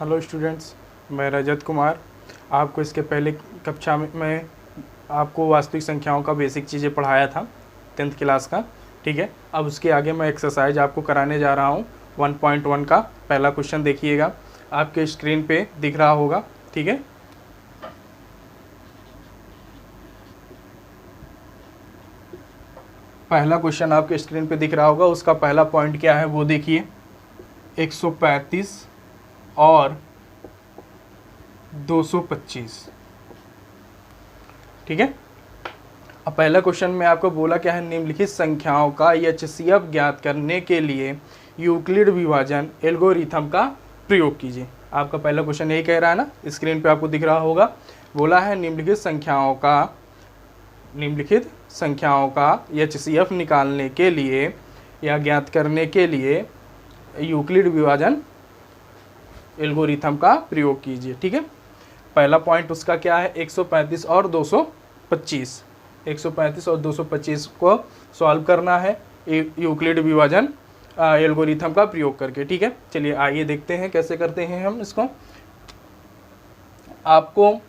Hello students, मैं रजत कुमार। आपको इसके पहले कक्षा में मैं आपको वास्तविक संख्याओं का बेसिक चीज़ें पढ़ाया था 10th क्लास का। ठीक है, अब उसके आगे मैं एक्सरसाइज आपको कराने जा रहा हूँ 1.1 का। पहला क्वेश्चन देखिएगा, आपके स्क्रीन पे दिख रहा होगा। ठीक है, पहला क्वेश्चन आपके स्क्रीन पे दिख रहा होगा। उसका पहला पॉइंट क्या है वो देखिए, 135 और 225। ठीक है, अब पहला क्वेश्चन में आपको बोला क्या है, निम्नलिखित संख्याओं का एचसीएफ ज्ञात करने के लिए यूक्लिड विभाजन एल्गोरिथम का प्रयोग कीजिए। आपका पहला क्वेश्चन यही कह रहा है ना, स्क्रीन पे आपको दिख रहा होगा। बोला है निम्नलिखित संख्याओं का एचसीएफ निकालने के लिए या ज्ञात करने के लिए यूक्लिड विभाजन एल्गोरिथम का प्रयोग कीजिए। ठीक है, पहला पॉइंट उसका क्या है, 135 और 225। 135 और 225 को सॉल्व करना है यूक्लिड विभाजन एल्गोरिथम का प्रयोग करके। ठीक है, चलिए आइए देखते हैं कैसे करते हैं हम इसको। आपको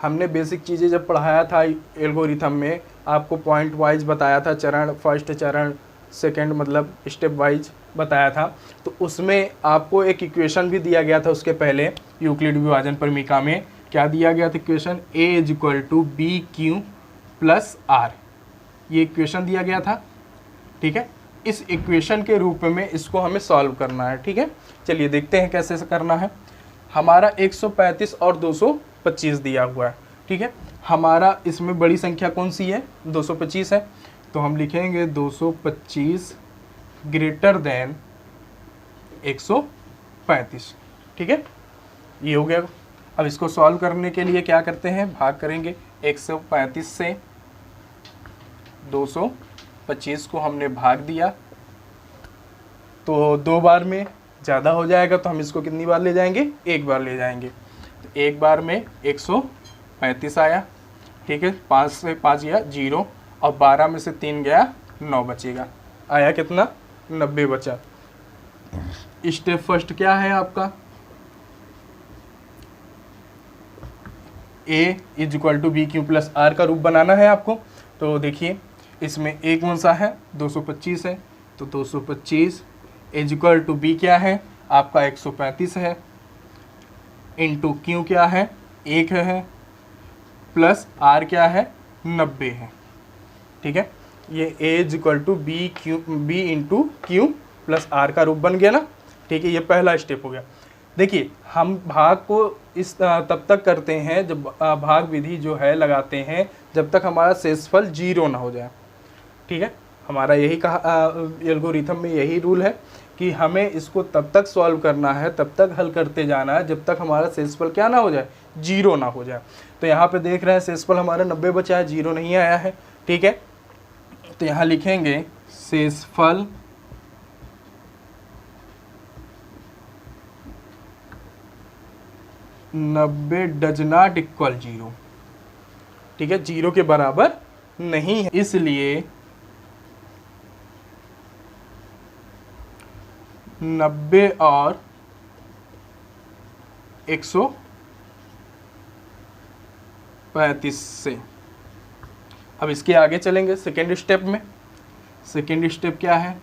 हमने बेसिक चीज़ें जब पढ़ाया था एल्गोरिथम में, आपको पॉइंट वाइज बताया था, चरण फर्स्ट, चरण सेकंड, मतलब स्टेप वाइज बताया था। तो उसमें आपको एक इक्वेशन भी दिया गया था उसके पहले यूक्लिड विभाजन परिमिका में। क्या दिया गया था इक्वेशन, a = BQ + R। ये इक्वेशन दिया गया था। ठीक है, इस इक्वेशन के रूप में इसको हमें सॉल्व करना है। ठीक है, चलिए देखते हैं कैसे करना है। हमारा 135 और 225 दिया हुआ है। ठीक है, हमारा इसमें बड़ी संख्या कौन सी है, 225 है। तो हम लिखेंगे 225 ग्रेटर देन 135। ठीक है, ये हो गया। अब इसको सॉल्व करने के लिए क्या करते हैं, भाग करेंगे। 135 से 225 को हमने भाग दिया तो 2 बार में ज़्यादा हो जाएगा, तो हम इसको कितनी बार ले जाएंगे, 1 बार ले जाएंगे। तो 1 बार में 135 आया। ठीक है, 5 से 5 गया 0, और 12 में से 3 गया 9 बचेगा। आया कितना, 90 बचा। स्टेप फर्स्ट क्या है आपका, a = BQ + R का रूप बनाना है आपको। तो देखिए इसमें a कौन सा है, 225 है। तो 225 = B क्या है आपका, 135 है, इंटू Q क्या है, 1 है, प्लस R क्या है, 90 है। ठीक है, ये a = B into Q + R का रूप बन गया ना। ठीक है, ये पहला स्टेप हो गया। देखिए हम भाग को इस तब तक करते हैं जब भाग विधि जो है लगाते हैं जब तक हमारा शेषफल 0 ना हो जाए। ठीक है, हमारा यही कहा एल्गोरिथम में यही रूल है कि हमें इसको तब तक सॉल्व करना है, तब तक हल करते जाना है जब तक हमारा शेषफल क्या ना हो जाए, 0 ना हो जाए। तो यहाँ पे देख रहे हैं शेषफल हमारा 90 बचा है, 0 नहीं आया है। ठीक है, तो यहाँ लिखेंगे शेषफल 90 डज नॉट इक्वल 0। ठीक है, 0 के बराबर नहीं है, इसलिए 90 और 135 से। अब इसके आगे चलेंगे सेकेंड स्टेप में। सेकेंड स्टेप क्या है,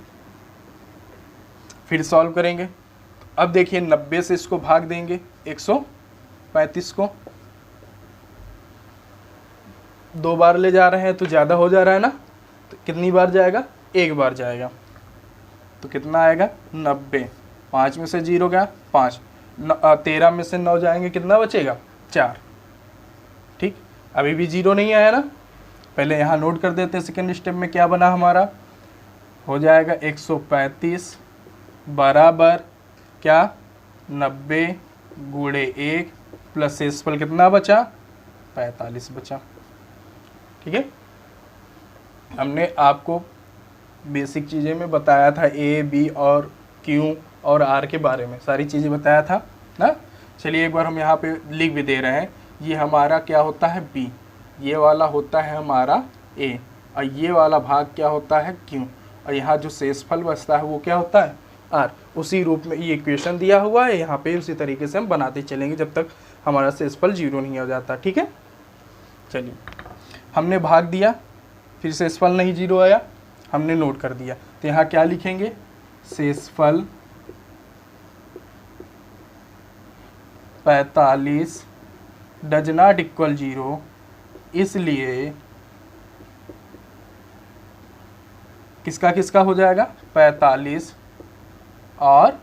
फिर सॉल्व करेंगे। अब देखिए 90 से इसको भाग देंगे 135 को, 2 बार ले जा रहे हैं तो ज़्यादा हो जा रहा है ना। तो कितनी बार जाएगा, 1 बार जाएगा। तो कितना आएगा, 90। 5 में से 0 गया 5, 13 में से 9 जाएंगे, कितना बचेगा, 4। ठीक, अभी भी 0 नहीं आया ना। पहले यहाँ नोट कर देते हैं सेकेंड स्टेप में क्या बना हमारा, हो जाएगा 135 बराबर क्या, 90 गुणे 1 प्लस शेषफल कितना बचा, 45 बचा। ठीक है, हमने आपको बेसिक चीज़ें में बताया था A, B और Q और R के बारे में, सारी चीज़ें बताया था ना। चलिए एक बार हम यहाँ पे लिख भी दे रहे हैं। ये हमारा क्या होता है, B, ये वाला होता है हमारा A, और ये वाला भाग क्या होता है, Q, और यहाँ जो शेषफल बचता है वो क्या होता है, आर। उसी रूप में ये इक्वेशन दिया हुआ है, यहाँ पे उसी तरीके से हम बनाते चलेंगे जब तक हमारा शेषफल 0 नहीं हो जाता। ठीक है, चलिए हमने भाग दिया, फिर शेषफल नहीं 0 आया, हमने नोट कर दिया। तो यहाँ क्या लिखेंगे, शेषफल 45 डज नॉट इक्वल 0, इसलिए किसका किसका हो जाएगा, 45 और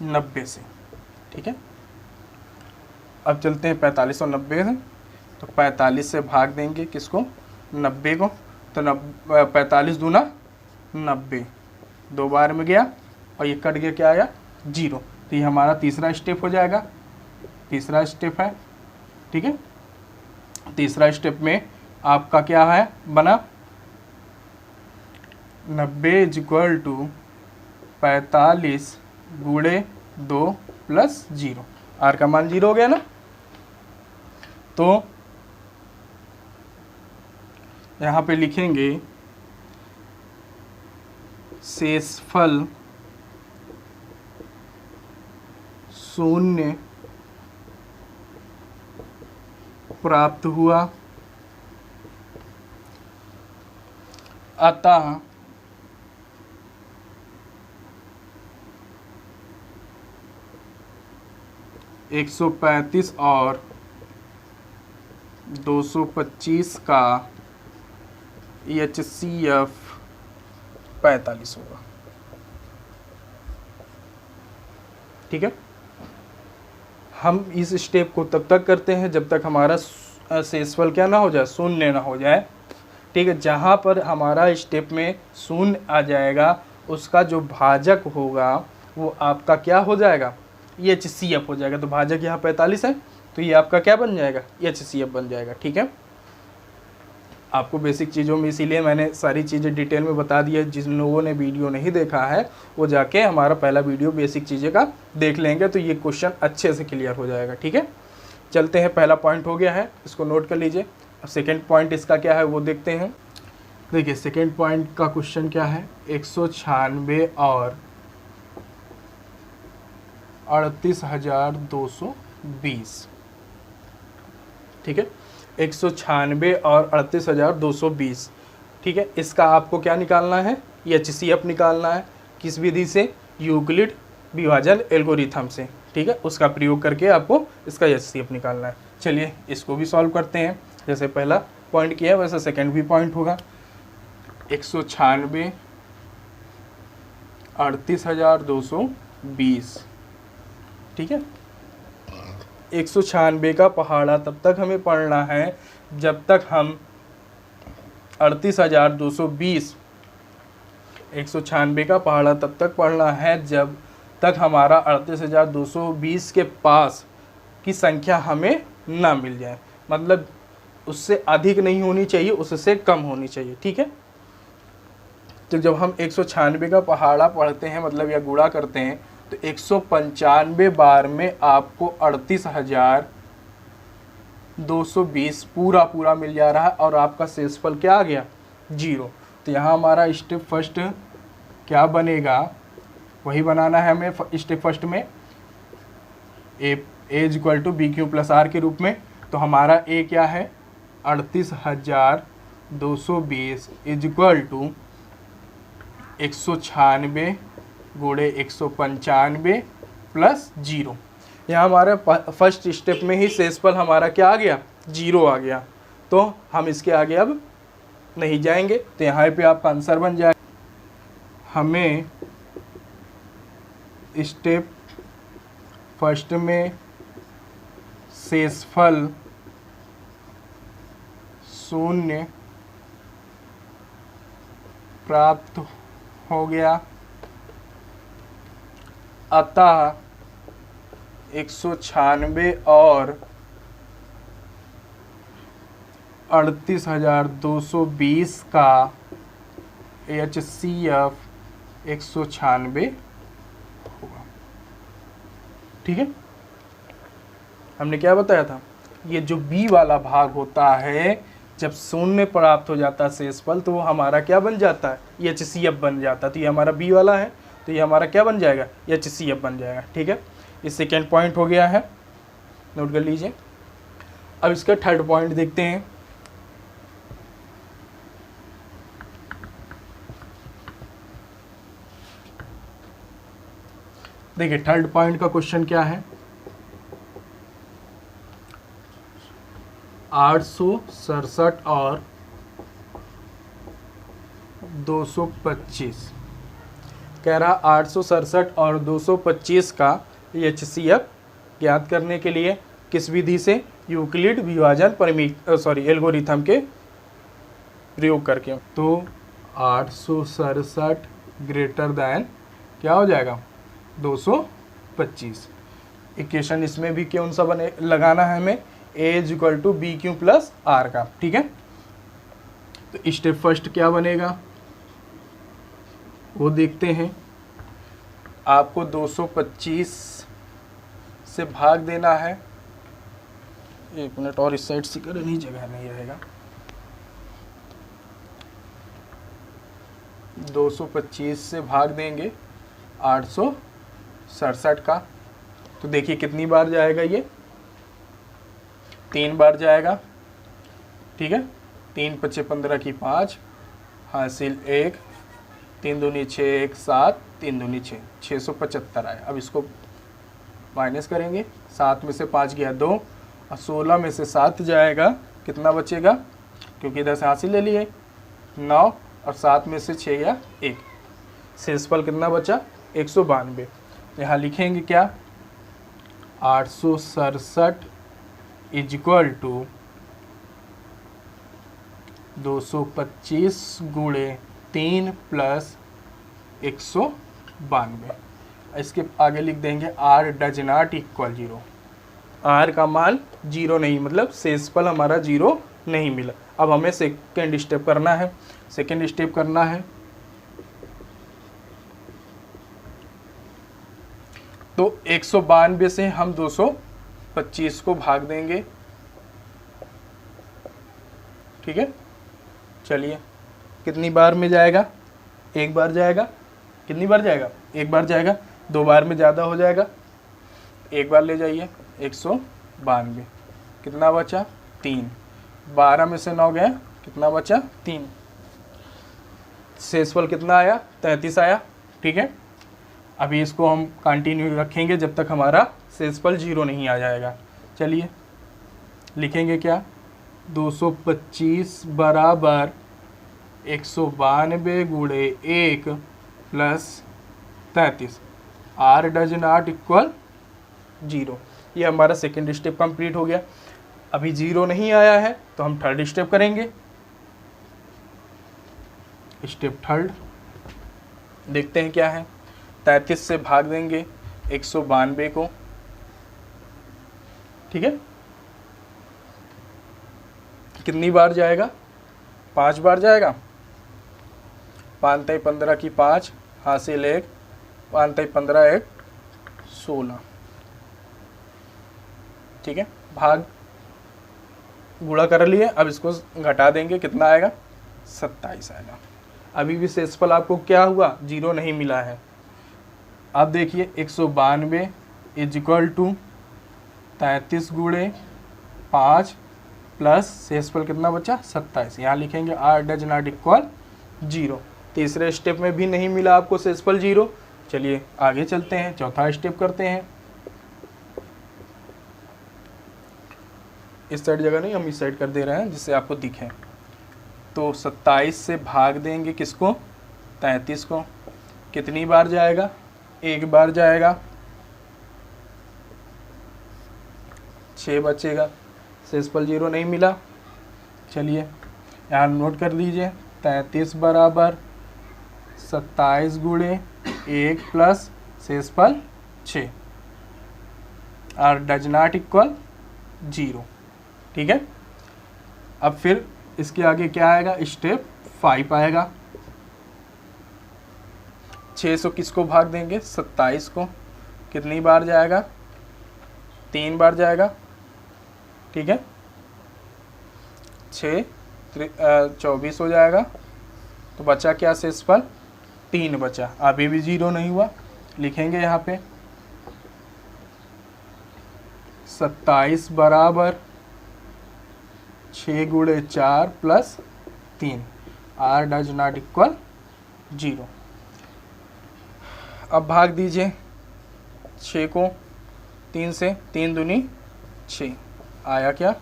90 से। ठीक है, अब चलते हैं 45 और 90 से। तो 45 से भाग देंगे किसको, 90 को। तो 45 दूना 90, 2 बार में गया और ये कट गया, क्या आया, 0। तो ये हमारा तीसरा स्टेप हो जाएगा, तीसरा स्टेप है। ठीक है, तीसरा स्टेप में आपका क्या है बना, 90 = 45 गुणे 2 + 0। आर का मान 0 हो गया ना। तो यहाँ पे लिखेंगे शेषफल 0 प्राप्त हुआ, अतः एक 135 और 225 का HCF 45 होगा। ठीक है, हम इस स्टेप को तब तक करते हैं जब तक हमारा शेषफल क्या ना हो जाए, 0 ना हो जाए। ठीक है, जहाँ पर हमारा स्टेप में 0 आ जाएगा, उसका जो भाजक होगा वो आपका क्या हो जाएगा, HCF हो जाएगा। तो भाजक यहाँ 45 है, तो ये आपका क्या बन जाएगा, HCF बन जाएगा। ठीक है, आपको बेसिक चीज़ों में इसीलिए मैंने सारी चीज़ें डिटेल में बता दी है। जिन लोगों ने वीडियो नहीं देखा है वो जाके हमारा पहला वीडियो बेसिक चीज़ें का देख लेंगे, तो ये क्वेश्चन अच्छे से क्लियर हो जाएगा। ठीक है, चलते हैं, पहला पॉइंट हो गया है, इसको नोट कर लीजिए। अब सेकेंड पॉइंट इसका क्या है वो देखते हैं। देखिए सेकेंड पॉइंट का क्वेश्चन क्या है, 196 और 38,220। ठीक है, 196 और 38,220। ठीक है, इसका आपको क्या निकालना है, HCF निकालना है। किस विधि से, यूक्लिड विभाजन एल्गोरिथम से। ठीक है, उसका प्रयोग करके आपको इसका HCF निकालना है। चलिए इसको भी सॉल्व करते हैं। जैसे पहला पॉइंट किया है वैसे सेकेंड भी पॉइंट होगा। 196 38,220। ठीक है, 196 का पहाड़ा तब तक हमें पढ़ना है जब तक हम 38,220, 196 का पहाड़ा तब तक पढ़ना है जब तक हमारा 38,220 के पास की संख्या हमें ना मिल जाए। मतलब उससे अधिक नहीं होनी चाहिए, उससे कम होनी चाहिए। ठीक है, तो जब हम 196 का पहाड़ा पढ़ते हैं मतलब या गुणा करते हैं, तो 195 बार में आपको 38,220 पूरा मिल जा रहा है और आपका शेषफल क्या आ गया, 0। तो यहाँ हमारा स्टेप फर्स्ट क्या बनेगा, वही बनाना है हमें स्टेप फर्स्ट में, A = BQ + R के रूप में। तो हमारा A क्या है, 38,220 = 196 गुणे 195 + 0। यहाँ हमारे फर्स्ट स्टेप में ही शेषफल हमारा क्या आ गया, 0 आ गया। तो हम इसके आगे अब नहीं जाएंगे। तो यहाँ पे आपका आंसर बन जाए, हमें स्टेप फर्स्ट में शेषफल 0 प्राप्त हो गया, अतः 196 और 38,220 का HCF 196 होगा। ठीक है, हमने क्या बताया था, ये जो B वाला भाग होता है जब शून्य प्राप्त हो जाता है शेषफल तो वो हमारा क्या बन जाता है, HCF बन जाता है। तो ये हमारा बी वाला है, तो ये हमारा क्या बन जाएगा, HCF बन जाएगा। ठीक है, ये सेकेंड पॉइंट हो गया है, नोट कर लीजिए। अब इसका थर्ड पॉइंट देखते हैं। देखिए थर्ड पॉइंट का क्वेश्चन क्या है, 867 और 225 कह रहा 867 और 225 का HCF ज्ञात करने के लिए किस विधि से, यूक्लिड विभाजन एल्गोरिथम के प्रयोग करके। तो 867 ग्रेटर दैन क्या हो जाएगा, 225। इक्वेशन इसमें भी कौन सा बने लगाना है हमें, A=BQ+R का। ठीक है, तो स्टेप फर्स्ट क्या बनेगा वो देखते हैं। आपको 225 से भाग देना है, एक मिनट और इस साइड से करनी जगह नहीं रहेगा। 225 से भाग देंगे 867 का, तो देखिए कितनी बार जाएगा, ये 3 बार जाएगा। ठीक है, 3 × 5 = 15 की 5 हासिल 1, 3 दूनी 6, 1 7, 3 दूनी 6, 675 आया। अब इसको माइनस करेंगे, 7 में से 5 गया 2 और 16 में से 7 जाएगा, कितना बचेगा, क्योंकि इधर से हासिल ले लिए 9 और 7 में से 6 गया 1, शेषफल कितना बचा 192। यहाँ लिखेंगे क्या, 867 = 225 × 3 + 192। इसके आगे लिख देंगे R does not equal 0। R का मान 0 नहीं, मतलब शेषफल हमारा 0 नहीं मिला। अब हमें सेकेंड स्टेप करना है। सेकेंड स्टेप करना है तो 192 से हम 225 को भाग देंगे। ठीक है, चलिए कितनी बार में जाएगा, एक बार जाएगा, कितनी बार जाएगा, एक बार जाएगा, 2 बार में ज़्यादा हो जाएगा, एक बार ले जाइए 192, कितना बचा 3, 12 में से 9 गया, कितना बचा 3, शेषफल कितना आया 33 आया। ठीक है, अभी इसको हम कंटिन्यू रखेंगे जब तक हमारा शेषफल 0 नहीं आ जाएगा। चलिए लिखेंगे क्या, 225 बराबर 192 × 1 + 33, R does not equal 0। ये हमारा सेकेंड स्टेप कंप्लीट हो गया। अभी 0 नहीं आया है तो हम थर्ड स्टेप करेंगे। स्टेप थर्ड देखते हैं क्या है, 33 से भाग देंगे 192 को। ठीक है, कितनी बार जाएगा, 5 बार जाएगा, 5 × 15 की 5 हासिल 1, 5 × 15 1 16। ठीक है, भाग गुणा कर लिए, अब इसको घटा देंगे, कितना आएगा 27 आएगा। अभी भी शेषफल आपको क्या हुआ, 0 नहीं मिला है। अब देखिए 192 = 33 × 5 प्लस शेषफल कितना बचा 27। यहाँ लिखेंगे R does not equal 0। तीसरे स्टेप में भी नहीं मिला आपको शेषफल 0। चलिए आगे चलते हैं, चौथा स्टेप करते हैं। इस साइड जगह नहीं, हम इस साइड कर दे रहे हैं जिससे आपको दिखे। तो 27 से भाग देंगे किसको, 33 को। कितनी बार जाएगा, एक बार जाएगा, 6 बचेगा, शेषफल 0 नहीं मिला। चलिए यहाँ नोट कर लीजिए, 33 बराबर 27 × 1 plus शेषफल 6, R does not equal 0। ठीक है, अब फिर इसके आगे क्या आएगा, स्टेप 5 आएगा। 600 किसको भाग देंगे, 27 को। कितनी बार जाएगा, 3 बार जाएगा। ठीक है, 6 24 हो जाएगा। तो बचा क्या शेषफल, 3 बचा। अभी भी 0 नहीं हुआ, लिखेंगे यहाँ पे 27 बराबर 6 गुणे 4 plus 3, r does not equal 0। अब भाग दीजिए 6 को 3 से, 3 दूनी 6, आया क्या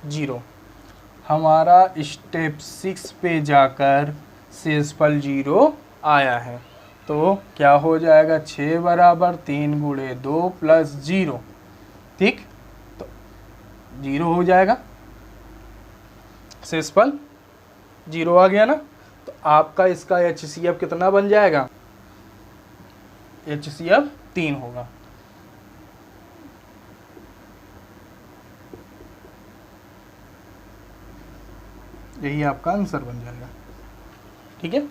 0। हमारा स्टेप 6 पे जाकर शेषफल 0 आया है। तो क्या हो जाएगा, 6 बराबर 3 गुणे 2 प्लस 0, ठीक, तो 0 हो जाएगा, शेषफल 0 आ गया ना। तो आपका इसका HCF कितना बन जाएगा, HCF 3 होगा। यही आपका आंसर बन जाएगा, ठीक है।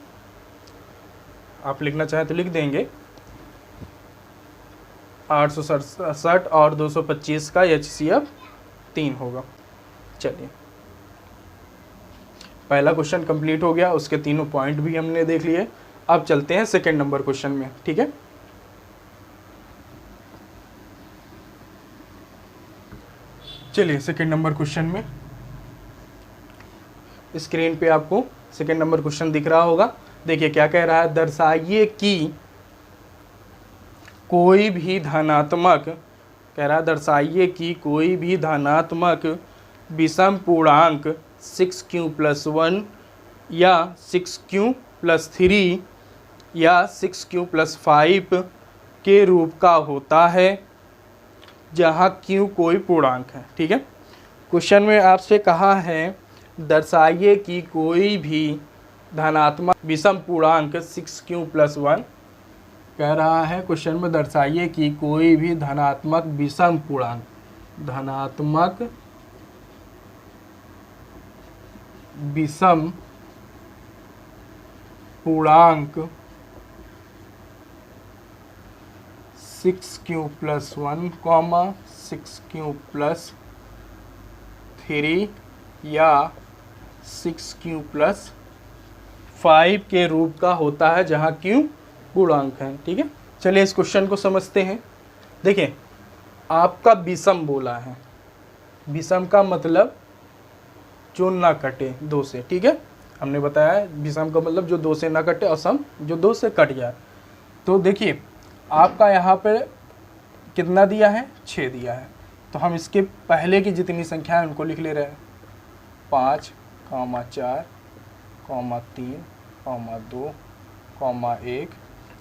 आप लिखना चाहें तो लिख देंगे 867 और 225 का HCF 3 होगा। चलिए, पहला क्वेश्चन कंप्लीट हो गया, उसके तीनों पॉइंट भी हमने देख लिए। अब चलते हैं सेकंड नंबर क्वेश्चन में, ठीक है। चलिए सेकंड नंबर क्वेश्चन में, स्क्रीन पे आपको सेकंड नंबर क्वेश्चन दिख रहा होगा। देखिए क्या कह रहा है, दर्शाइए कि कोई भी धनात्मक, कह रहा है दर्शाइए कि कोई भी धनात्मक विषम पूर्णांक 6q + 1 या 6q + 3 या 6q + 5 के रूप का होता है जहाँ q कोई पूर्णांक है, ठीक है। क्वेश्चन में आपसे कहा है दर्शाइए कि कोई भी धनात्मक विषम पूर्णांक 6q + 1, कह रहा है क्वेश्चन में दर्शाइए कि कोई भी धनात्मक विषम पूर्णांक, धनात्मक विषम पूर्णांक 6q + 1, 6q + 3 या 6q + 5 के रूप का होता है जहाँ q पूर्णांक है, ठीक है। चलिए इस क्वेश्चन को समझते हैं। देखिए आपका विषम बोला है, विषम का मतलब जो ना कटे 2 से, ठीक है। हमने बताया विषम का मतलब जो 2 से ना कटे, और सम जो 2 से कट जाए। तो देखिए आपका यहाँ पे कितना दिया है, 6 दिया है। तो हम इसके पहले की जितनी संख्या है उनको लिख ले रहे हैं, 5, 4, 3, 2, 1,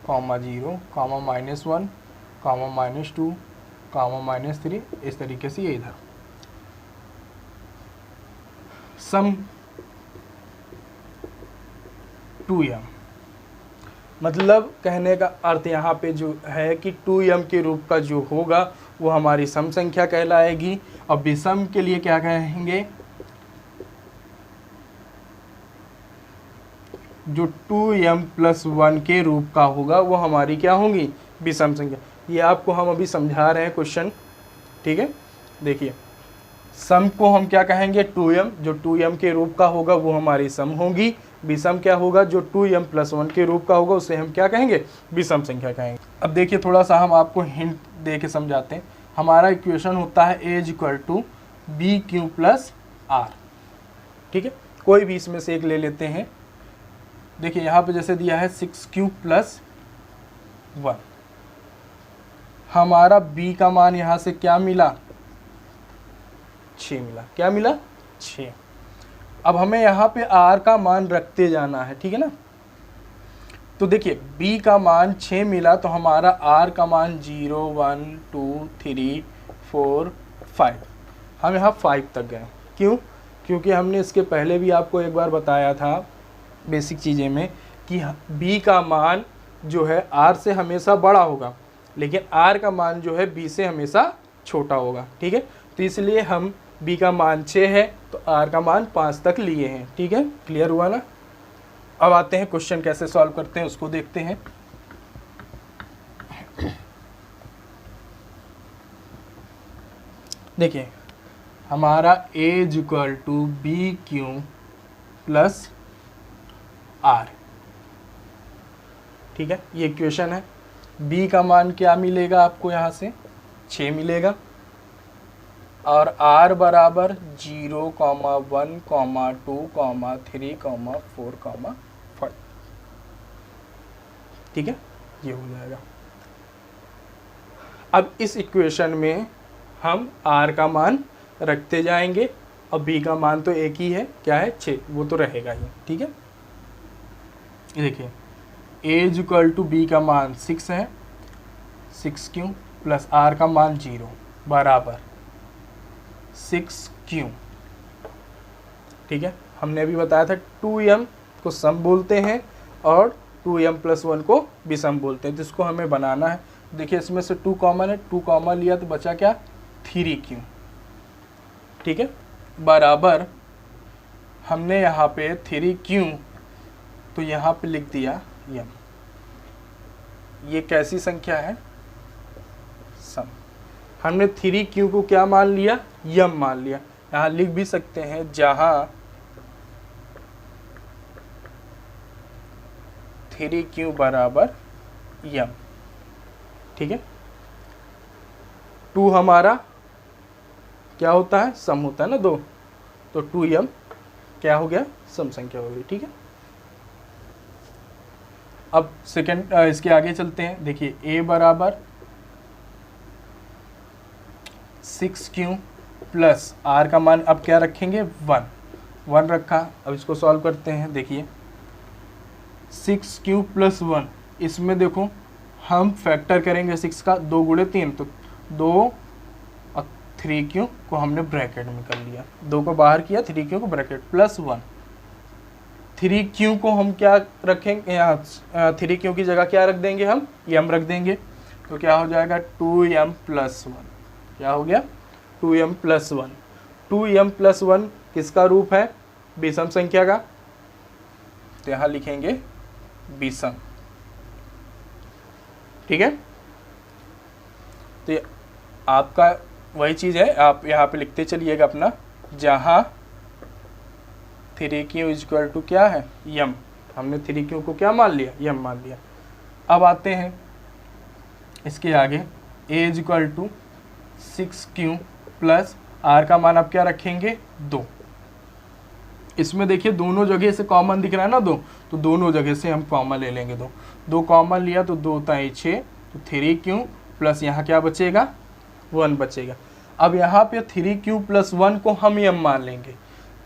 0, -1, -2, -3, इस तरीके से ये इधर सम 2m, मतलब कहने का अर्थ यहाँ पे जो है कि 2m के रूप का जो होगा वो हमारी सम संख्या कहलाएगी। और विषम के लिए क्या कहेंगे, जो 2m + 1 के रूप का होगा वो हमारी क्या होगी, विषम संख्या। ये आपको हम अभी समझा रहे हैं क्वेश्चन, ठीक है। देखिए सम को हम क्या कहेंगे, 2m, जो 2m के रूप का होगा वो हमारी सम होगी। विषम क्या होगा, जो 2m + 1 के रूप का होगा उसे हम क्या कहेंगे, विषम संख्या कहेंगे। अब देखिए थोड़ा सा हम आपको हिंट दे के समझाते हैं। हमारा इक्वेशन होता है A = BQ + R, ठीक है। कोई भी इसमें से एक ले लेते हैं। देखिए यहाँ पे जैसे दिया है 6q + 1, हमारा b का मान यहाँ से क्या मिला, 6 मिला। क्या मिला, 6। अब हमें यहाँ पे r का मान रखते जाना है, ठीक है ना। तो देखिए b का मान 6 मिला, तो हमारा r का मान 0, 1, 2, 3, 4, 5, हम यहाँ 5 तक गए। क्यों, क्योंकि हमने इसके पहले भी आपको एक बार बताया था बेसिक चीज़ें में कि b का मान जो है r से हमेशा बड़ा होगा, लेकिन r का मान जो है b से हमेशा छोटा होगा, ठीक है। तो इसलिए हम b का मान 6 है तो r का मान 5 तक लिए हैं, ठीक है। क्लियर हुआ ना। अब आते हैं क्वेश्चन कैसे सॉल्व करते हैं उसको देखते हैं। देखिए हमारा A = BQ प्लस आर। ठीक है, ये इक्वेशन है। बी का मान क्या मिलेगा आपको यहाँ से? 6 मिलेगा। और आर बराबर 0, 1, 2, 3, 4, 5। ठीक है, ये हो जाएगा। अब इस इक्वेशन में हम आर का मान रखते जाएंगे और बी का मान तो एक ही है, क्या है? 6, वो तो रहेगा ही। ठीक है, ये देखिए a इक्वल टू बी का मान 6 है, 6 क्यू प्लस आर का मान 0 बराबर 6 क्यू। ठीक है, हमने अभी बताया था 2m को सम बोलते हैं और 2m प्लस 1 को भी सम बोलते हैं, जिसको हमें बनाना है। देखिए इसमें से 2 कॉमन है, 2 कॉमन लिया तो बचा क्या? 3q। ठीक है, बराबर हमने यहाँ पे 3q तो यहाँ पे लिख दिया m। ये कैसी संख्या है? सम। हमने 3q को क्या मान लिया? m मान लिया। यहाँ लिख भी सकते हैं जहाँ 3q बराबर m। ठीक है, 2 हमारा क्या होता है? सम होता है ना 2, तो 2m क्या हो गया? सम संख्या हो गई। ठीक है, अब सेकंड इसके आगे चलते हैं। देखिए a बराबर 6q प्लस r का मान अब क्या रखेंगे? 1 रखा। अब इसको सॉल्व करते हैं। देखिए 6q प्लस 1, इसमें देखो हम फैक्टर करेंगे 6 का, 2 गुणे 3 तो 2 और 3q को हमने ब्रैकेट में कर लिया, 2 को बाहर किया, 3q को ब्रैकेट प्लस 1। 3q को हम क्या रखेंगे? यहाँ 3q की जगह क्या रख देंगे? हम m रख देंगे। तो क्या हो जाएगा? 2m plus 1। क्या हो गया? 2m plus 1। 2m प्लस 1 किसका रूप है? विषम संख्या का। तो यहाँ लिखेंगे विषम। ठीक है, तो आपका वही चीज़ है, आप यहाँ पे लिखते चलिएगा अपना, जहाँ 3q इक्वल टू क्या है? m। हमने 3q को क्या मान लिया? m मान लिया। अब आते हैं इसके आगे, a equal to 6q plus r का मान अब क्या रखेंगे? 2। इसमें देखिए दोनों जगह से कॉमन दिख रहा है ना 2, तो दोनों जगह से हम कॉमन ले लेंगे। 2 कॉमन लिया तो 2 ताई 6, तो 3q प्लस यहाँ क्या बचेगा? 1 बचेगा। अब यहाँ पे 3q प्लस 1 को हम m मान लेंगे।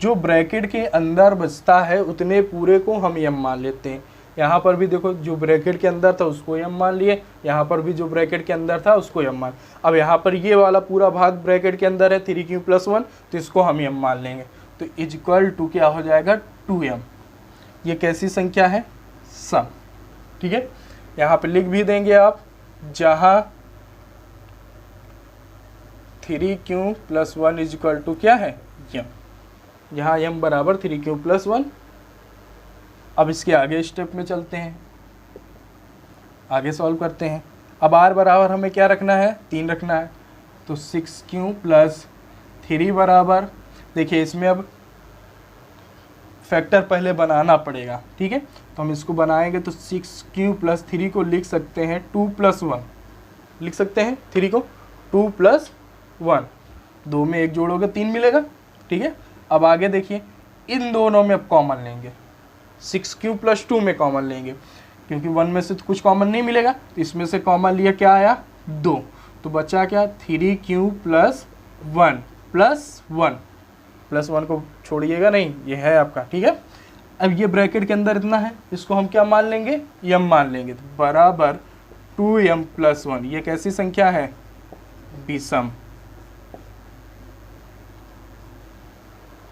जो ब्रैकेट के अंदर बचता है उतने पूरे को हम m मान लेते हैं। यहाँ पर भी देखो जो ब्रैकेट के अंदर था उसको m मान लिए, यहाँ पर भी जो ब्रैकेट के अंदर था उसको m मान। अब यहाँ पर ये वाला पूरा भाग ब्रैकेट के अंदर है 3q प्लस 1, तो इसको हम m मान लेंगे। तो इक्वल टू क्या हो जाएगा? 2m। ये कैसी संख्या है? सम। ठीक है, यहाँ पे लिख भी देंगे आप, जहाँ 3q प्लस 1 इक्वल टू क्या है? m। यहाँ m बराबर 3q प्लस 1। अब इसके आगे स्टेप में चलते हैं, आगे सॉल्व करते हैं। अब r बराबर हमें क्या रखना है? 3 रखना है। तो 6q प्लस 3 बराबर, देखिए इसमें अब फैक्टर पहले बनाना पड़ेगा। ठीक है, तो हम इसको बनाएंगे तो 6q प्लस 3 को लिख सकते हैं 2 प्लस 1, लिख सकते हैं 3 को 2 प्लस 1, 2 में 1 जोड़ोगे 3 मिलेगा। ठीक है, अब आगे देखिए इन दोनों में अब कॉमन लेंगे, 6q प्लस 2 में कॉमन लेंगे, क्योंकि 1 में से तो कुछ कॉमन नहीं मिलेगा, तो इसमें से कॉमन लिया, क्या आया? 2, तो बचा क्या? 3q प्लस 1 प्लस 1, प्लस 1 को छोड़िएगा नहीं, ये है आपका। ठीक है, अब ये ब्रैकेट के अंदर इतना है, इसको हम क्या मान लेंगे? m मान लेंगे। तो बराबर 2m प्लस 1। ये कैसी संख्या है? विषम।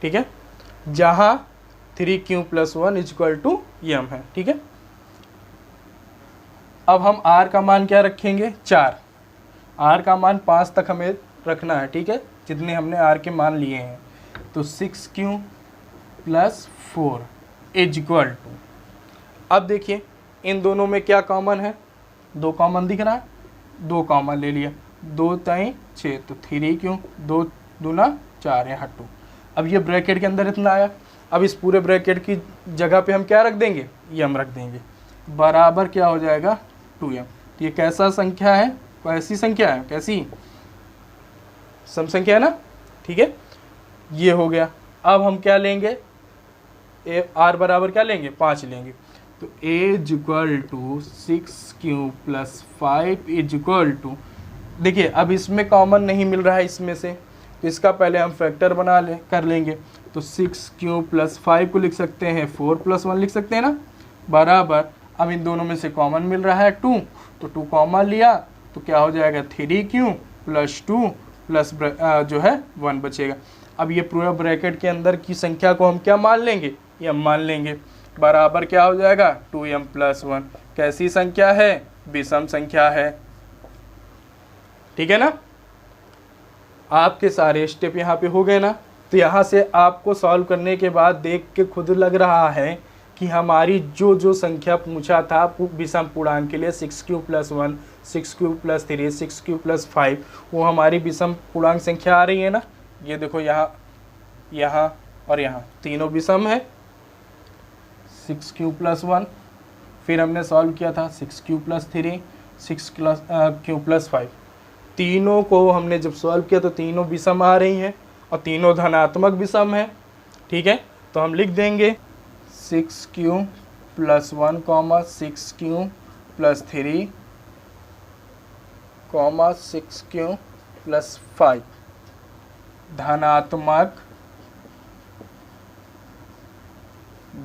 ठीक है, जहाँ 3q plus 1 equal to m है। ठीक है, अब हम r का मान क्या रखेंगे? 4। r का मान 5 तक हमें रखना है। ठीक है, जितने हमने r के मान लिए हैं। तो 6q प्लस 4 इक्वल टू, अब देखिए इन दोनों में क्या कॉमन है? 2 कॉमन दिख रहा है, 2 कॉमन ले लिया, 2 ताई 6, तो 3q, 2 दूना 4, यहाँ 2। अब ये ब्रैकेट के अंदर इतना आया, अब इस पूरे ब्रैकेट की जगह पे हम क्या रख देंगे, m रख देंगे, बराबर क्या हो जाएगा 2m। तो ये कैसा संख्या है, कैसी संख्या है, कैसी सम संख्या है ना, ठीक है। ये हो गया। अब हम क्या लेंगे, r बराबर क्या लेंगे 5 लेंगे। तो a is equal to 6q plus 5 is equal to, देखिए अब इसमें कॉमन नहीं मिल रहा है इसमें से, तो इसका पहले हम फैक्टर कर लेंगे। तो 6q प्लस 5 को लिख सकते हैं 4 प्लस 1 लिख सकते हैं ना, बराबर अब इन दोनों में से कॉमन मिल रहा है 2, तो 2 कॉमन लिया तो क्या हो जाएगा 3q प्लस 2 प्लस जो है 1 बचेगा। अब ये पूरा ब्रैकेट के अंदर की संख्या को हम क्या मान लेंगे, ये हम मान लेंगे, बराबर क्या हो जाएगा 2m प्लस 1। कैसी संख्या है, विषम संख्या है, ठीक है ना। आपके सारे स्टेप यहाँ पे हो गए ना। तो यहाँ से आपको सॉल्व करने के बाद देख के खुद लग रहा है कि हमारी जो संख्या पूछा था विषम पूर्णांक के लिए 6q plus 1, 6q plus 3, 6q plus 5, वो हमारी विषम पूर्णांक संख्या आ रही है ना। ये देखो यहाँ और यहाँ तीनों विषम है। 6q प्लस 1, फिर हमने सॉल्व किया था 6q प्लस 3, 6q प्लस 5, तीनों को हमने जब सॉल्व किया तो तीनों विषम आ रही हैं और तीनों धनात्मक विषम है, ठीक है। तो हम लिख देंगे 6q plus 1 6q plus 3 6q plus 5 धनात्मक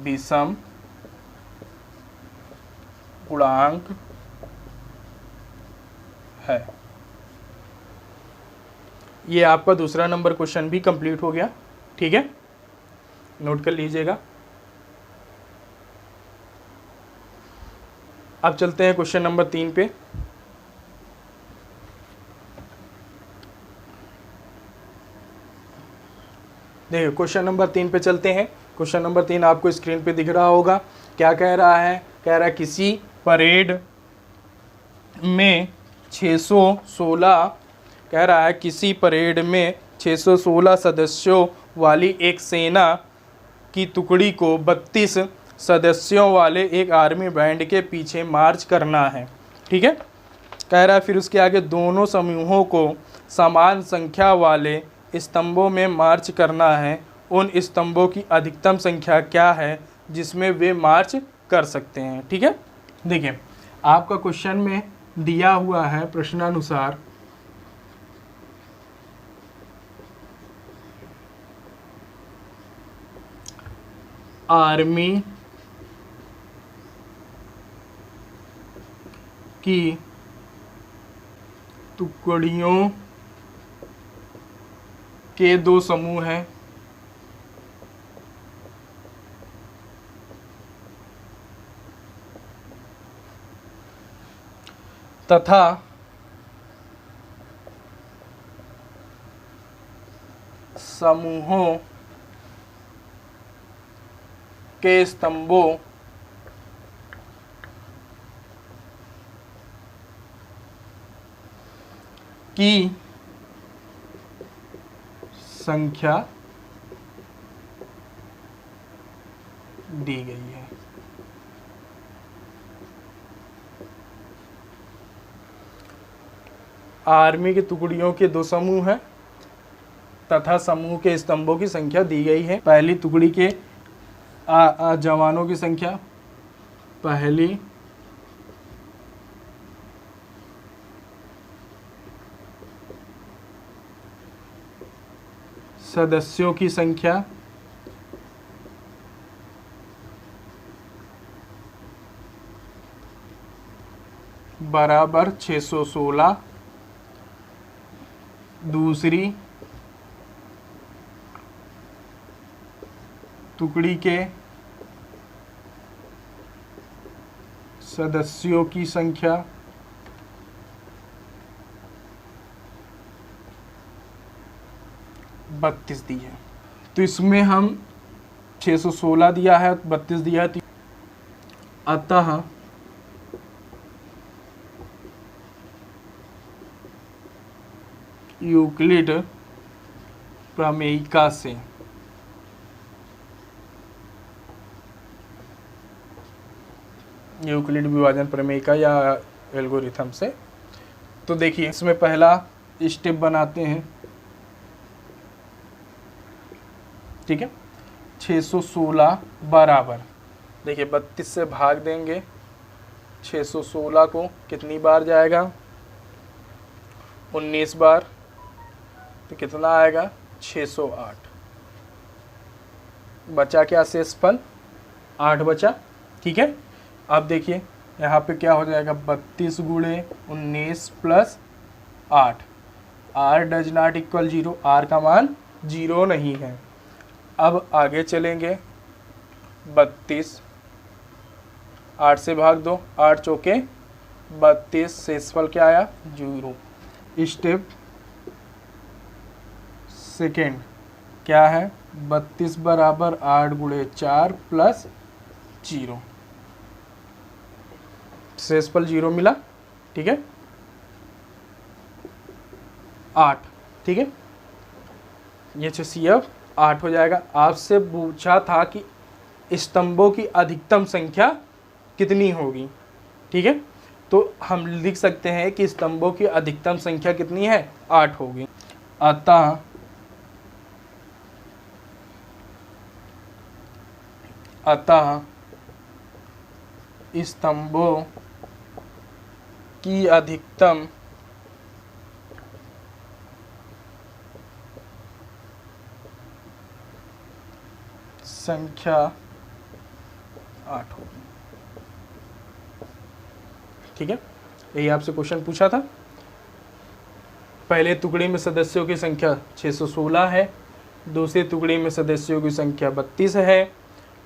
विषम पूर्णांक है। ये आपका दूसरा नंबर क्वेश्चन भी कंप्लीट हो गया, ठीक है, नोट कर लीजिएगा। अब चलते हैं क्वेश्चन नंबर 3 पे। देखिए क्वेश्चन नंबर 3 पे चलते हैं। क्वेश्चन नंबर 3 आपको स्क्रीन पे दिख रहा होगा। क्या कह रहा है, कह रहा है किसी परेड में 616, कह रहा है किसी परेड में 616 सदस्यों वाली एक सेना की टुकड़ी को 32 सदस्यों वाले एक आर्मी बैंड के पीछे मार्च करना है, ठीक है। कह रहा है फिर उसके आगे दोनों समूहों को समान संख्या वाले स्तंभों में मार्च करना है। उन स्तंभों की अधिकतम संख्या क्या है जिसमें वे मार्च कर सकते हैं, ठीक है। देखिए आपका क्वेश्चन में दिया हुआ है प्रश्नानुसार आर्मी की टुकड़ियों के 2 समूह हैं तथा समूहों के स्तंभों की संख्या दी गई है। आर्मी की टुकड़ियों के 2 समूह हैं तथा समूह के स्तंभों की संख्या दी गई है। पहली टुकड़ी के जवानों की संख्या, पहली सदस्यों की संख्या, बराबर 616। दूसरी टुकड़ी के सदस्यों की संख्या, बत्तीस दी है। तो इसमें हम 616 दिया है, 32 दिया है, अतः यूक्लिड प्रमेयिका से यूक्लिड विभाजन प्रमेय का या एल्गोरिथम से। तो देखिए इसमें पहला स्टेप बनाते हैं, ठीक है। 616 बराबर, देखिए 32 से भाग देंगे 616 को, कितनी बार जाएगा 19 बार, तो कितना आएगा 608। बचा क्या शेषफल 8 बचा, ठीक है। अब देखिए यहाँ पे क्या हो जाएगा 32 गुणे 19 plus 8, r does not equal 0, r का मान 0 नहीं है। अब आगे चलेंगे 32, 8 से भाग दो, 8 चौके 32, शेषफल क्या आया 0। स्टेप सेकेंड क्या है 32 बराबर 8 गुणे 4 प्लस 0, शेषफल 0 मिला, ठीक है 8, ठीक है। ये HCF 8 हो जाएगा। आपसे पूछा था कि स्तंभों की अधिकतम संख्या कितनी होगी, ठीक है। तो हम लिख सकते हैं कि स्तंभों की अधिकतम संख्या कितनी है 8 होगी। अतः स्तंभों की अधिकतम संख्या 8 होगी, ठीक है। यही आपसे क्वेश्चन पूछा था। पहले टुकड़ी में सदस्यों की संख्या 616 है, दूसरे टुकड़ी में सदस्यों की संख्या 32 है,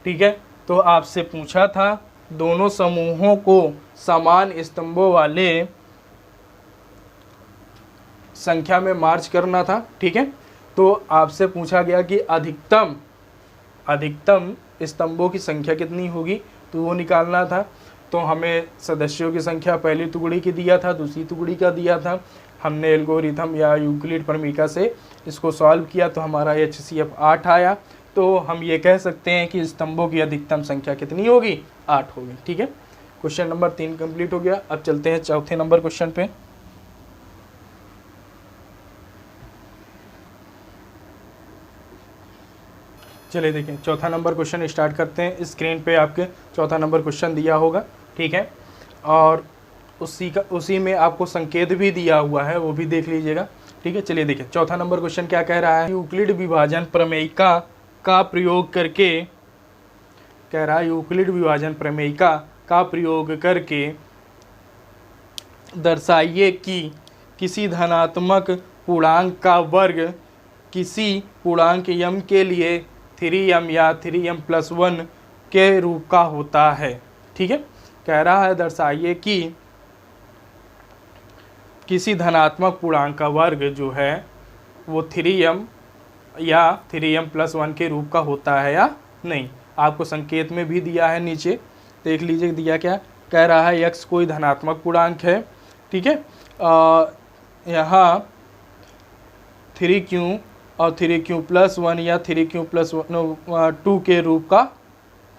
ठीक है। तो आपसे पूछा था दोनों समूहों को समान स्तंभों वाले संख्या में मार्च करना था, ठीक है। तो आपसे पूछा गया कि अधिकतम स्तंभों की संख्या कितनी होगी, तो वो निकालना था। तो हमें सदस्यों की संख्या पहली टुकड़ी की दिया था, दूसरी टुकड़ी का दिया था। हमने एल्गोरिथम या यूक्लिड प्रमेय से इसको सॉल्व किया तो हमारा HCF 8 आया। तो हम ये कह सकते हैं कि स्तंभों की अधिकतम संख्या कितनी होगी 8 होगी, ठीक है। क्वेश्चन नंबर 3 कंप्लीट हो गया। अब चलते हैं चौथे नंबर क्वेश्चन पे। चलिए देखिए चौथा नंबर क्वेश्चन स्टार्ट करते हैं। स्क्रीन पे आपके चौथा नंबर क्वेश्चन दिया होगा, ठीक है। और उसी में आपको संकेत भी दिया हुआ है, वो भी देख लीजिएगा, ठीक है। चलिए देखिए चौथा नंबर क्वेश्चन क्या कह रहा है। यूक्लिड विभाजन प्रमेय का प्रयोग करके, कह रहा है यूक्लिड विभाजन प्रमेय का प्रयोग करके दर्शाइए कि किसी धनात्मक पूर्णांक का वर्ग किसी पूर्णांक m के लिए 3m या 3m+1 के रूप का होता है, ठीक है। कह रहा है दर्शाइए कि किसी धनात्मक पूर्णांक का वर्ग जो है वो 3m या 3m+1 के रूप का होता है या नहीं। आपको संकेत में भी दिया है, नीचे देख लीजिए दिया क्या। कह रहा है x कोई धनात्मक पूर्णांक है, ठीक है। यहाँ 3q और 3q+1 या 3q+2 के रूप का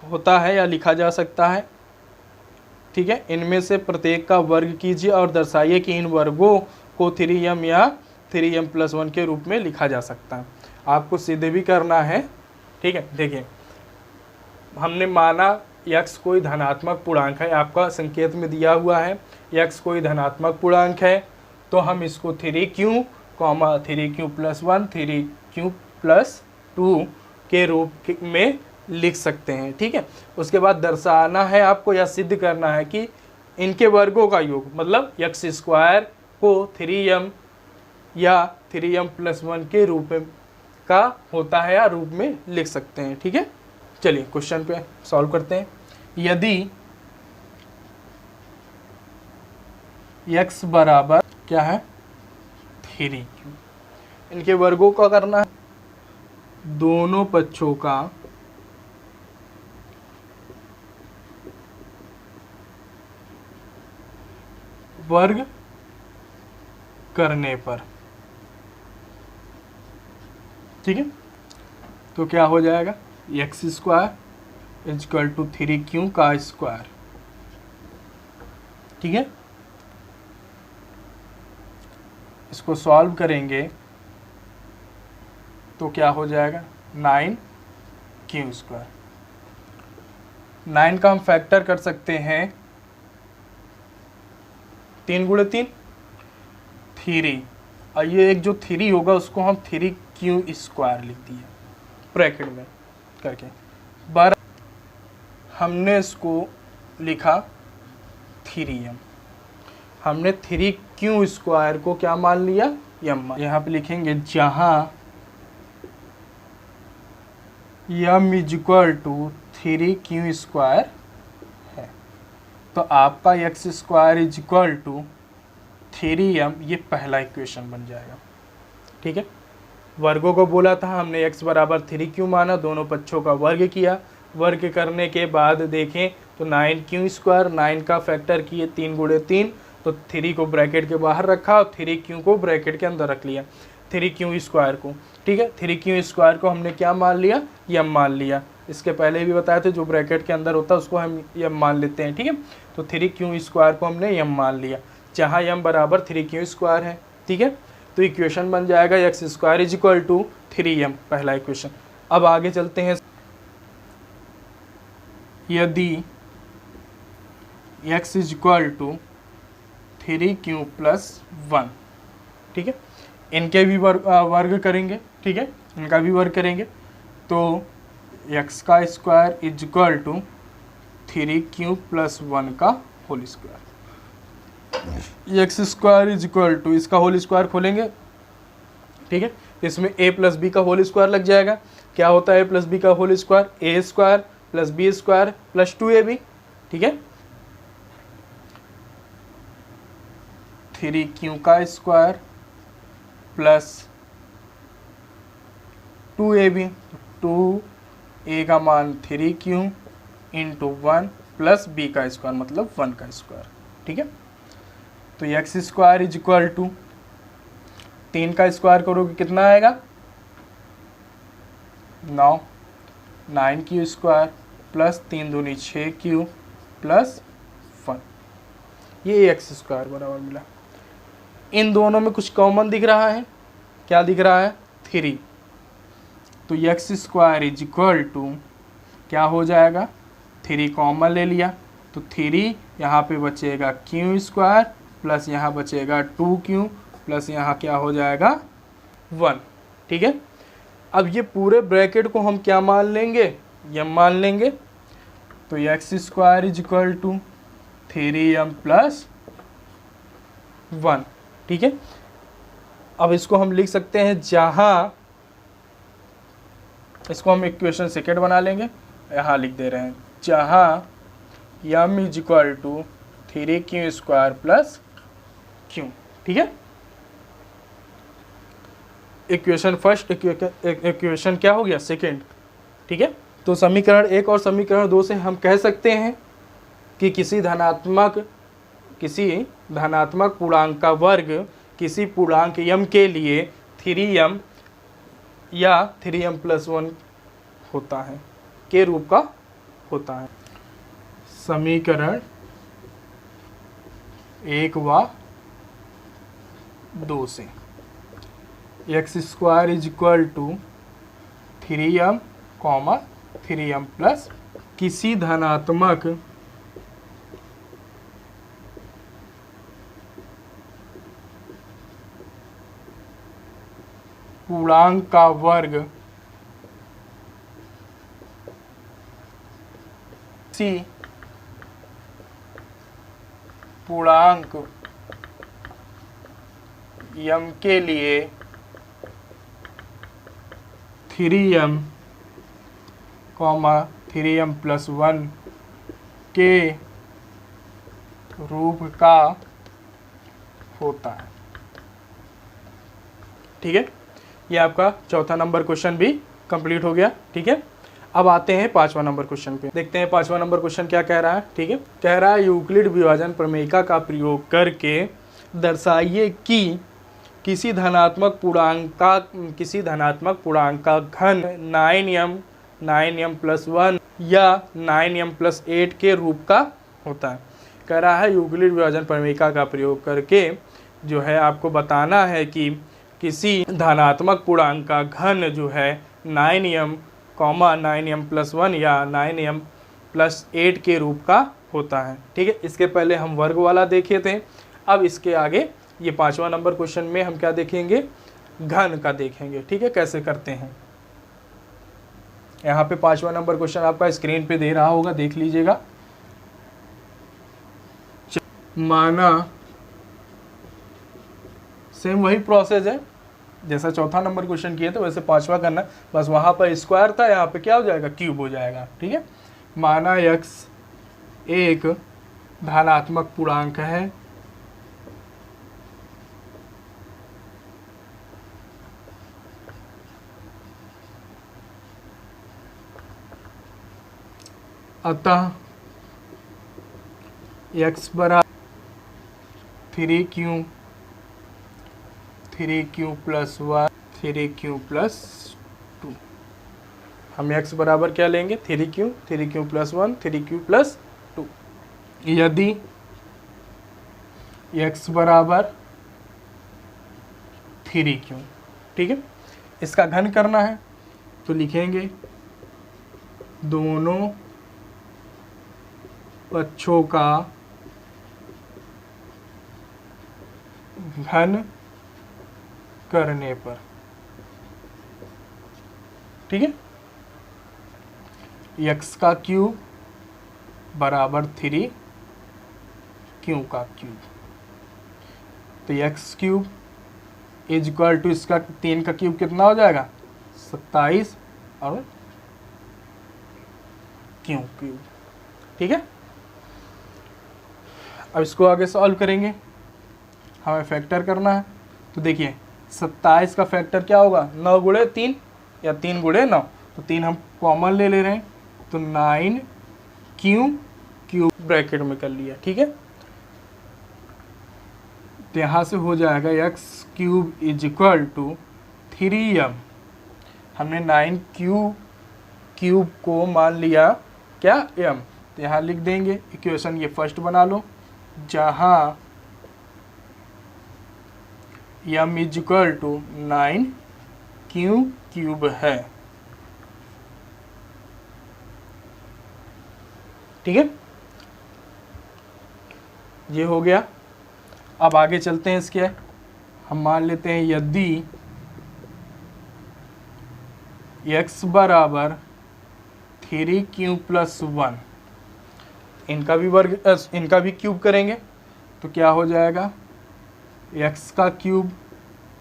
होता है या लिखा जा सकता है, ठीक है। इनमें से प्रत्येक का वर्ग कीजिए और दर्शाइए कि इन वर्गों को 3m या 3m+1 के रूप में लिखा जा सकता है। आपको सीधे भी करना है, ठीक है। देखिए हमने माना x कोई धनात्मक पूर्णांक है, आपका संकेत में दिया हुआ है x कोई धनात्मक पूर्णांक है, तो हम इसको 3q, 3q+1, 3q+2 के रूप में लिख सकते हैं, ठीक है। उसके बाद दर्शाना है आपको या सिद्ध करना है कि इनके वर्गों का योग, मतलब x² को 3m या 3m+1 के रूप में का होता है या रूप में लिख सकते हैं, ठीक है। चलिए क्वेश्चन पे सॉल्व करते हैं। यदि x बराबर क्या है 3q, इनके वर्गों का करना है, दोनों पक्षों का वर्ग करने पर, ठीक है। तो क्या हो जाएगा x² = 3q का स्क्वायर, ठीक है, इसको सॉल्व करेंगे तो क्या हो जाएगा 9q²। 9 का हम फैक्टर कर सकते हैं 3 × 3 3, और ये एक जो 3 होगा उसको हम 3q² लिख दिए ब्रैकेट में करके। 12 हमने इसको लिखा 3m, हमने 3q² को क्या मान लिया m। यहाँ पे लिखेंगे जहाँ m = 3q² है, तो आपका x² = 3m, ये पहला इक्वेशन बन जाएगा। ठीक है, वर्गों को बोला था हमने x = 3q माना, दोनों पक्षों का वर्ग किया, वर्ग करने के बाद देखें तो 9q², 9 का फैक्टर किए 3 × 3, तो 3 को ब्रैकेट के बाहर रखा और 3q को ब्रैकेट के अंदर रख लिया, 3q² को। ठीक है, 3q² को हमने क्या मान लिया m मान लिया। इसके पहले भी बताया था जो ब्रैकेट के अंदर होता है उसको हम m मान लेते हैं। ठीक है, तो 3q² को हमने m मान लिया, जहाँ m = 3q² है। ठीक है, तो इक्वेशन बन जाएगा x² = 3m, पहला इक्वेशन। अब आगे चलते हैं, यदि x = 3q + 1, ठीक है, इनके भी वर्ग करेंगे। ठीक है, इनका भी वर्ग करेंगे, तो x² = 3q + 1 का होल स्क्वायर। x² = इसका होल स्क्वायर खोलेंगे। ठीक है, इसमें a + b का होल स्क्वायर लग जाएगा। क्या होता है a + b का whole square? a² + b² + 2ab। ठीक है, 3q² + 2ab, 2a का मान 3q × 1 + b² मतलब 1²। ठीक है, तो x² = 3 का स्क्वायर करोगे कितना आएगा 9, 9q² + 3 दूनी 6q + 1, ये x² बराबर मिला। इन दोनों में कुछ कॉमन दिख रहा है, क्या दिख रहा है 3, तो x² = क्या हो जाएगा 3 कॉमन ले लिया, तो 3 यहाँ पे बचेगा q² प्लस यहाँ बचेगा 2q प्लस यहाँ क्या हो जाएगा 1। ठीक है, अब ये पूरे ब्रैकेट को हम क्या मान लेंगे m मान लेंगे, तो x² = 3m + 1। ठीक है, अब इसको हम लिख सकते हैं, जहाँ इसको हम इक्वेशन सेकेंड बना लेंगे, यहाँ लिख दे रहे हैं जहाँ m = 3q² + q। ठीक है, इक्वेशन फर्स्ट, इक्वेशन क्या हो गया सेकेंड। ठीक है, तो समीकरण 1 और समीकरण 2 से हम कह सकते हैं कि किसी धनात्मक पूर्णांक का वर्ग किसी पूर्णांक m के लिए 3m या 3m + 1 होता है के रूप का होता है। समीकरण 1 व 2 से x² = 3m, 3m + किसी धनात्मक पूर्णांक का वर्ग किसी पूर्णांक m के लिए 3m, 3m + 1 के रूप का होता है। ठीक है, ये आपका चौथा नंबर क्वेश्चन भी कंप्लीट हो गया। ठीक है, अब आते हैं 5वां नंबर क्वेश्चन पे, देखते हैं 5वां नंबर क्वेश्चन क्या कह रहा है। ठीक है, कह रहा है यूक्लिड विभाजन प्रमेयिका का प्रयोग करके दर्शाइए कि किसी धनात्मक पूर्णांक का घन 9m + 1 या 9m + 8 के रूप का होता है। कह रहा है यूक्लिड विभाजन प्रमेयिका का प्रयोग करके जो है आपको बताना है कि किसी धनात्मक पूर्णांक का घन जो है 9m, 9m+1 या 9m+8 के रूप का होता है। ठीक है, इसके पहले हम वर्ग वाला देखे थे। अब इसके आगे ये 5वां नंबर क्वेश्चन में हम क्या देखेंगे, घन का देखेंगे। ठीक है, कैसे करते हैं। यहाँ पे 5वां नंबर क्वेश्चन आपका स्क्रीन पे दे रहा होगा, देख लीजिएगा। माना सेम वही प्रोसेस है जैसा चौथा नंबर क्वेश्चन किए थे, वैसे 5वां करना, बस वहां पर स्क्वायर था, यहाँ पे क्या हो जाएगा, क्यूब हो जाएगा। ठीक है, माना x एक धनात्मक पूर्णांक है अतः x बराबर 3q + 1 3q + 2। हम x बराबर क्या लेंगे, 3q + 1 3q + 2। यदि x बराबर 3q, ठीक है, इसका घन करना है तो लिखेंगे दोनों पक्षों का घन करने पर। ठीक है, x का क्यूब बराबर 3q का क्यूब, तो x क्यूब इक्वल टू इसका 3 का क्यूब कितना हो जाएगा, 27 और q क्यूब। ठीक है, अब इसको आगे सॉल्व करेंगे, हमें फैक्टर करना है। तो देखिए 27 का फैक्टर क्या होगा, 9 गुणे 3 या 3 गुणे 9, तो 3 हम कॉमन ले रहे हैं, तो 9q क्यूब ब्रैकेट में कर लिया। ठीक है, तो यहाँ से हो जाएगा x cube equal to 3m। हमने 9q क्यूब को मान लिया क्या, m, तो यहाँ लिख देंगे इक्वेशन, ये फर्स्ट बना लो, जहाँ m equal to 9q cube है। ठीक है, ये हो गया। अब आगे चलते हैं इसके, हम मान लेते हैं यदि x बराबर 3q + 1, इनका भी वर्ग, इनका भी क्यूब करेंगे तो क्या हो जाएगा, x का क्यूब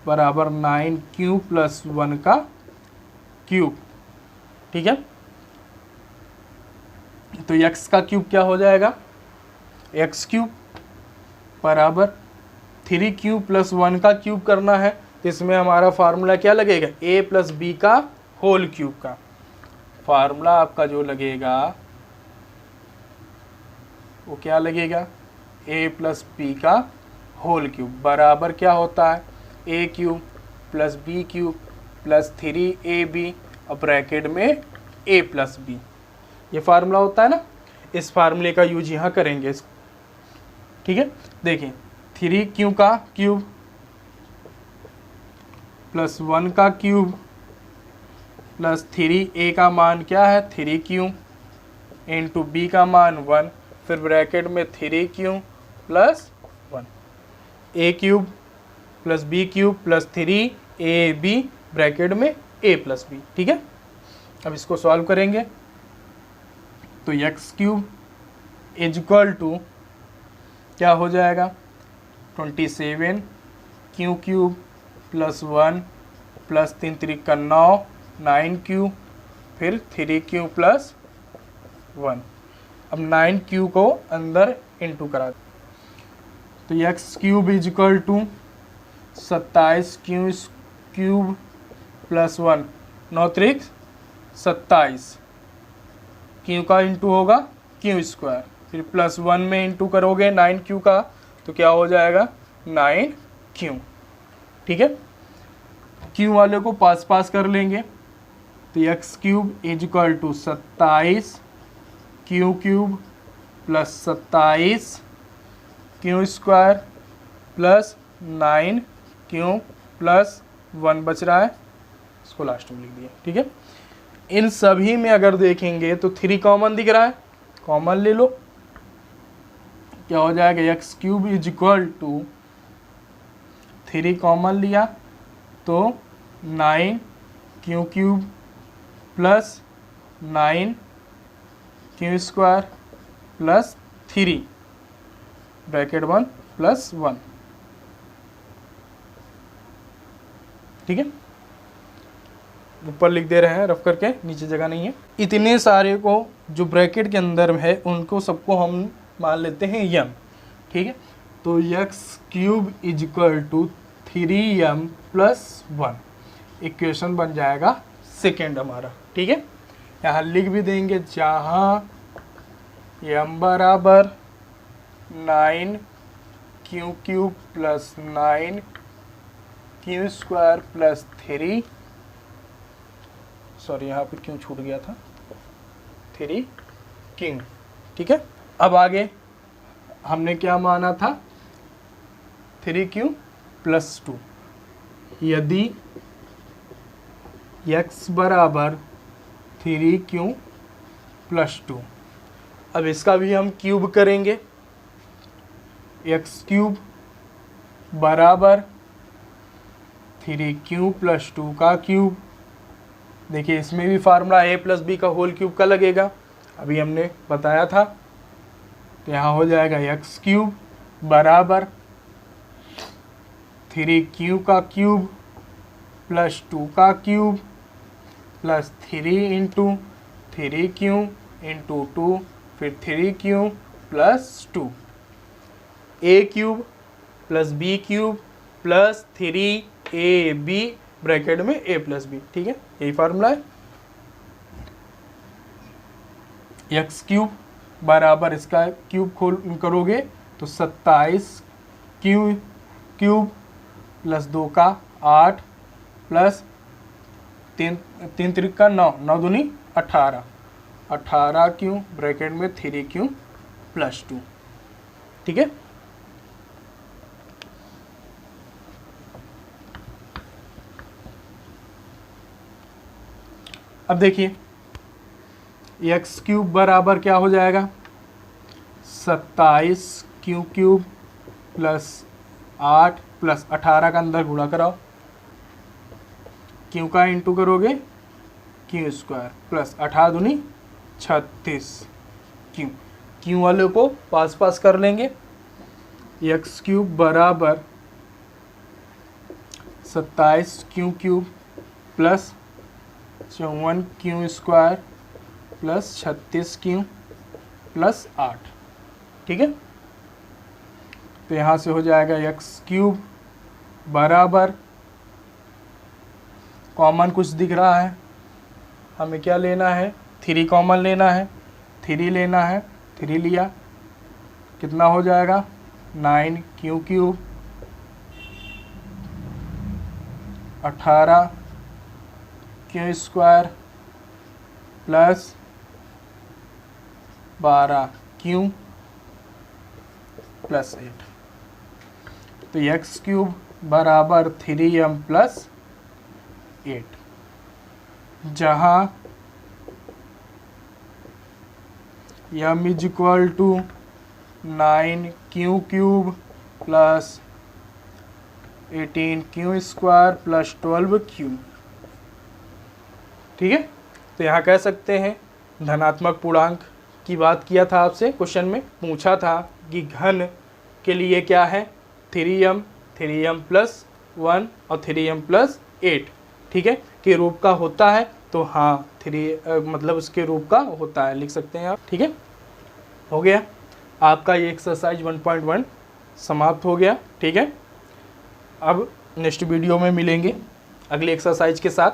बराबर 9q + 1 का क्यूब। ठीक है, तो x का क्यूब क्या हो जाएगा, x क्यूब बराबर 3q + 1 का क्यूब करना है, तो इसमें हमारा फार्मूला क्या लगेगा, a + b का होल क्यूब का फार्मूला आपका जो लगेगा वो क्या लगेगा, a + b का होल क्यूब बराबर क्या होता है, a cube + b cube + 3ab और ब्रैकेट में a + b, ये फार्मूला होता है ना। इस फार्मूले का यूज यहाँ करेंगे। ठीक है, देखिए 3q का क्यूब + 1 का क्यूब + 3a का मान क्या है, 3q इंटू b का मान 1, फिर ब्रैकेट में 3q + 1, a cube + b cube + 3ab bracket में a + b। ठीक है, अब इसको सॉल्व करेंगे तो x क्यूब इक्वल टू क्या हो जाएगा, 27 q क्यूब + 1 + 3 3 का 9 9q, फिर 3q + 1। अब 9q को अंदर इंटू करा, तो x cube equal to 27q cube + 1 9 3 27, q का इंटू होगा q स्क्वायर, फिर +1 में इंटू करोगे 9q का तो क्या हो जाएगा 9q। ठीक है, q वाले को पास पास कर लेंगे, तो x cube equal to 27 q cube + 27 q square plus 9q plus 1 बच रहा है, इसको लास्ट में लिख दिया। ठीक है, इन सभी में अगर देखेंगे तो 3 कॉमन दिख रहा है, कॉमन ले लो, क्या हो जाएगा x cube is equal to 3 common लिया तो 9q cube plus 9q square plus 3 bracket 1 plus 1। ठीक है, ऊपर लिख दे रहे हैं रफ करके, नीचे जगह नहीं है। इतने सारे को जो ब्रैकेट के अंदर है उनको सबको हम मान लेते हैं m। ठीक है, तो x cube is equal to 3m plus 1 equation बन जाएगा सेकेंड हमारा। ठीक है, यहाँ लिख भी देंगे, जहाँ m बराबर 9q cube plus 9q square plus 3, sorry यहाँ पे क्यों छूट गया था, 3q। ठीक है, अब आगे हमने क्या माना था, 3q प्लस 2। यदि x बराबर 3q प्लस 2, अब इसका भी हम क्यूब करेंगे, एक्स क्यूब बराबर 3q प्लस 2 का क्यूब। देखिए इसमें भी फार्मूला a प्लस बी का होल क्यूब का लगेगा, अभी हमने बताया था। तो यहाँ हो जाएगा एक्स क्यूब बराबर 3q का क्यूब प्लस 2 का cube plus 3 into 3q into 2 फिर 3q plus 2, a cube plus b cube plus 3ab bracket में a प्लस बी। ठीक है, यही फार्मूला है। एक्स क्यूब बराबर इसका क्यूब खोल करोगे तो 27 क्यूब प्लस 2 का 8 प्लस 3 त्रिका 9, 9 दूनी 18, 18 क्यूब ब्रैकेट में 3q प्लस 2। ठीक है, अब देखिए एक्स क्यूब बराबर क्या हो जाएगा, 27q क्यूब प्लस 8 प्लस 18 का अंदर गुणा कराओ, क्यू का इंटू करोगे क्यू स्क्वायर प्लस 18 दूनी 36 क्यू वाले को पास पास कर लेंगे। एक्स क्यूब बराबर 27q cube plus 54q square plus 36q plus 8। ठीक है, तो यहाँ से हो जाएगा एक्स क्यूब बराबर, कॉमन कुछ दिख रहा है, हमें क्या लेना है, 3 कॉमन लेना है, 3 लेना है, 3 लिया, कितना हो जाएगा 9q cube 18q square plus 12q plus 8। तो एक्स क्यूब बराबर 3m प्लस 8, जहाँ m is equal to 9q cube plus 18q square plus 12q। ठीक है, तो यहाँ कह सकते हैं धनात्मक पूर्णांक की बात किया था, आपसे क्वेश्चन में पूछा था कि घन के लिए क्या है, 3m प्लस 1 और 3m प्लस 8। ठीक है, के रूप का होता है, तो हाँ 3 मतलब उसके रूप का होता है, लिख सकते हैं आप। ठीक है, हो गया आपका ये एक्सरसाइज 1.1 समाप्त हो गया। ठीक है, अब नेक्स्ट वीडियो में मिलेंगे अगली एक्सरसाइज के साथ।